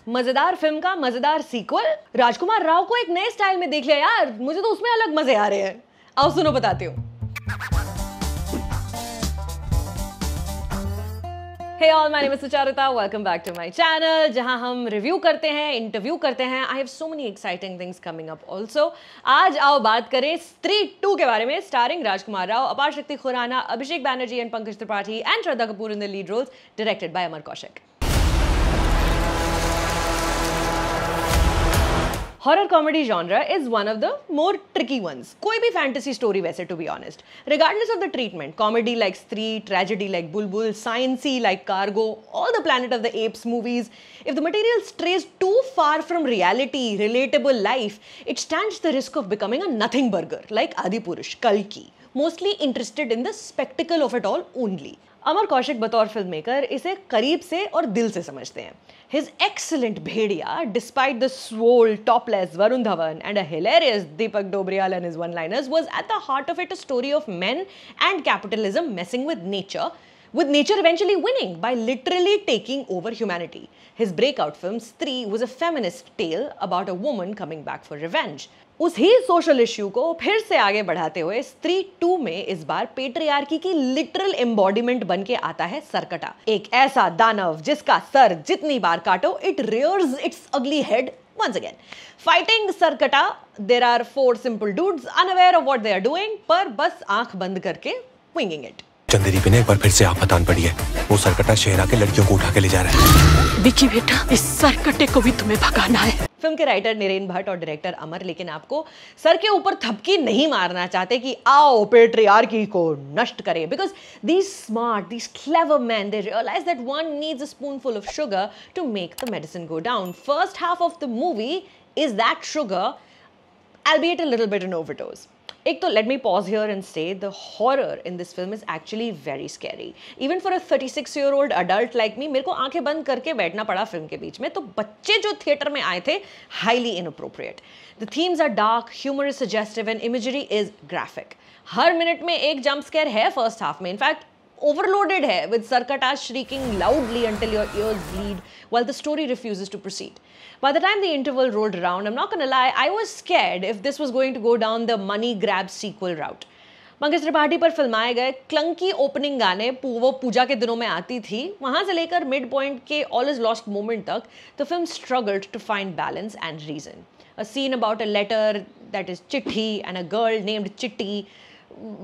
मजेदार फिल्म का मजेदार सीक्वल। राजकुमार राव को एक नए स्टाइल में देख लिया यार, मुझे तो उसमें अलग मजे आ रहे हैं। आओ सुनो बताती हूँ। Hey all, my name is Sucharita. Welcome back to my channel, जहां हम रिव्यू करते हैं, इंटरव्यू करते हैं. I have so many exciting things coming up also. आज आओ बात करें स्त्री 2 के बारे में, starring Rajkumar Rao, Aparshakti Khurana, Abhishek Banerjee and Pankaj Tripathi and Shraddha Kapoor in the lead roles, directed by Amar Kaushik. Horror comedy genre is one of the more tricky ones. कोई भी fantasy story वैसे to be honest. Regardless of the treatment, comedy like Stree, tragedy like Bulbul, science-y like Cargo, all the Planet of the Apes movies, if the material strays too far from reality, relatable life, it stands the risk of becoming a nothing burger like Adipurush, Kalki, mostly interested in the spectacle of it all only. अमर कौशिक बतौर film maker इसे करीब से और दिल से समझते हैं. His excellent Bhediya, despite the swole, topless Varun Dhawan and a hilarious Deepak Dobriyal and his one-liners, was at the heart of it a story of men and capitalism messing with nature eventually winning by literally taking over humanity. His breakout film Stree was a feminist tale about a woman coming back for revenge. उसी social issue को फिर से आगे बढ़ाते हुए स्त्री 2 में इस बार पेट्रियार्की की लिटरल एम्बॉडीमेंट बन के आता है सरकटा, एक ऐसा दानव जिसका सर जितनी बार काटो इट रियर्स इट्स अगली head once again. Fighting Sarkata, there are 4 simple dudes unaware of what they are doing, पर बस आंख बंद करके winging it. चंदेरी पे ने एक बार फिर से आफत पड़ी है। वो सरकटा शहर आके लड़कियों को उठा के ले जा रहा है। विकी बेटा, इस सरकटे को भी तुम्हें भगाना है। फिल्म के राइटर निरेन भट्ट और डायरेक्टर अमर लेकिन आपको सर के ऊपर थपकी नहीं मारना चाहते कि आओ पेट्रियार्की को नष्ट करें, because these smart, these clever men, they realize that one needs a spoonful of sugar to make the medicine go down. First half of the movie is that sugar, albeit a little bit an overdose. एक तो let me pause here and say the horror in this film is actually very scary. Even for a 36-year-old adult like me, मेरे को आंखें बंद करके बैठना पड़ा film के बीच में. तो बच्चे जो थिएटर में आए थे, highly inappropriate. The themes are dark, humor is suggestive and imagery is graphic. Her minute में एक जंप स्केयर है फर्स्ट हाफ में. इनफैक्ट overloaded है with Sarkata shrieking loudly until your ears bleed while the story refuses to proceed. By the time the interval rolled around, I'm not gonna lie, I was scared if this was going to go down the money grab sequel route. Pankaj Tripathi पर फिल्माए गए clunky opening गाने वो पूजा के दिनों में आती थी, वहां से लेकर मिड पॉइंट के ऑल इज लॉस्ट मोमेंट तक the film struggled to find balance and reason. A scene about a letter that is Chitti and a girl named Chitti,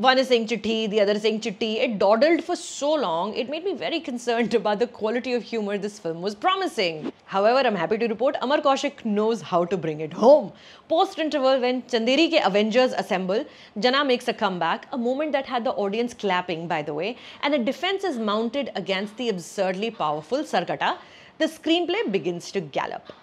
one is saying Chitti, the other is saying Chitti. It dawdled for so long, it made me very concerned about the quality of humor this film was promising. However, I'm happy to report Amar Kaushik knows how to bring it home. Post-interval, when Chanderi ke Avengers assemble, Jana makes a comeback, a moment that had the audience clapping, by the way, and a defense is mounted against the absurdly powerful Sarkata. The screenplay begins to gallop.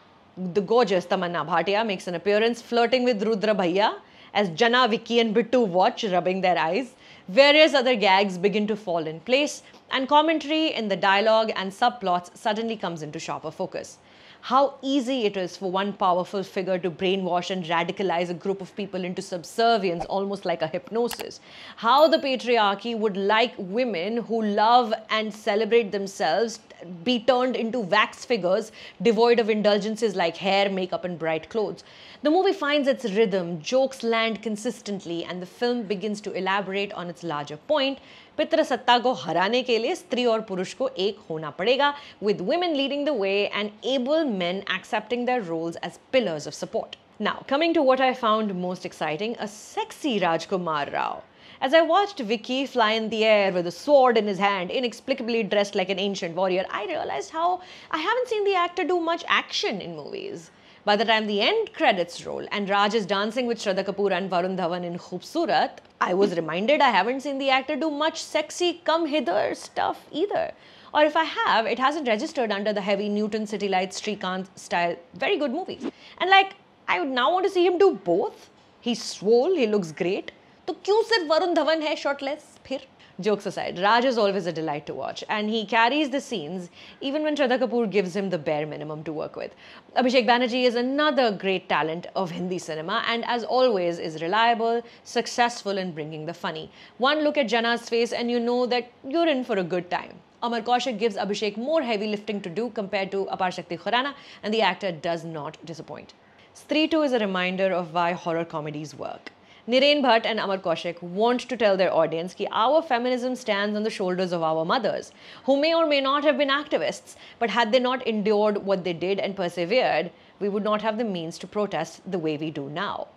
The gorgeous Tamanna Bhatia makes an appearance, flirting with Rudra Bhaiya, as Jana, Vicky and Bittu watch, rubbing their eyes. Various other gags begin to fall in place, and commentary in the dialogue and subplots suddenly comes into sharper focus. How easy it is for one powerful figure to brainwash and radicalize a group of people into subservience, almost like a hypnosis. How the patriarchy would like women who love and celebrate themselves be turned into wax figures devoid of indulgences like hair, makeup and bright clothes. The movie finds its rhythm, jokes land consistently, and the film begins to elaborate on its larger point. पितृसत्ता को हराने के लिए स्त्री और पुरुष को एक होना पड़ेगा, with women leading the way and able men accepting their roles as pillars of support. Now, coming to what I found most exciting, a sexy Rajkumar Rao. As I watched Vicky fly in the air with a sword in his hand, inexplicably dressed like an ancient warrior, I realized how I haven't seen the actor do much action in movies. By the time the end credits roll and Raj is dancing with Shraddha Kapoor and Varun Dhawan in Khoobsurat, I was reminded I haven't seen the actor do much sexy come hither stuff either. Or if I have, it hasn't registered under the heavy Newton City Lights Srikanth style very good movies. And like, I would now want to see him do both. He's swole, he looks great. तो क्यों सिर्फ वरुण धवन है shirtless फिर? Jokes aside, Raj is always a delight to watch, and he carries the scenes even when Shraddha Kapoor gives him the bare minimum to work with. Abhishek Banerjee is another great talent of Hindi cinema, and as always is reliable, successful in bringing the funny. One look at Jana's face and you know that you're in for a good time. Amar Kaushik gives Abhishek more heavy lifting to do compared to Apar Shakti Khurrana, and the actor does not disappoint. Stree 2 is a reminder of why horror comedies work. Nirain Bhatt and Amar Kaushik want to tell their audience that our feminism stands on the shoulders of our mothers, who may or may not have been activists, but had they not endured what they did and persevered, we would not have the means to protest the way we do now.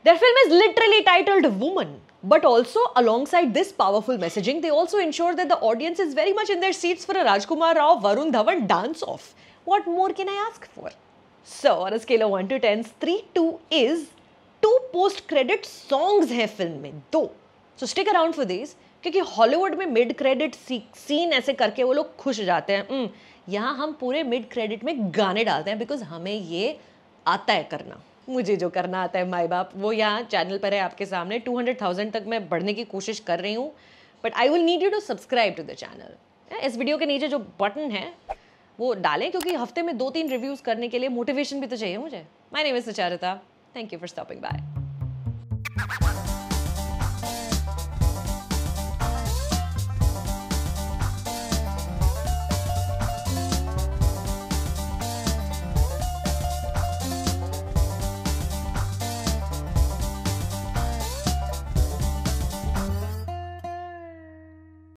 Their film is literally titled Woman, but also alongside this powerful messaging, they also ensure that the audience is very much in their seats for a Rajkumar Rao Varun Dhawan dance-off. What more can I ask for? So, on a scale of 1 to 10, Stree 2 is 2 post-credit songs हैं film में, 2. So stick around for these, क्योंकि Hollywood में mid credit scene ऐसे करके वो लोग खुश जाते हैं. यहाँ हम पूरे मिड क्रेडिट में गाने डालते हैं बिकॉज हमें ये आता है करना. मुझे जो करना आता है माई बाप, वो यहाँ चैनल पर है आपके सामने. 200,000 तक मैं बढ़ने की कोशिश कर रही हूँ, but I will need you to subscribe to the channel. इस वीडियो के नीचे जो बटन है वो डालें, क्योंकि हफ्ते में 2-3 रिव्यूज़ करने के लिए मोटिवेशन भी तो चाहिए मुझे. My name is Sucharita. Thank you for stopping by.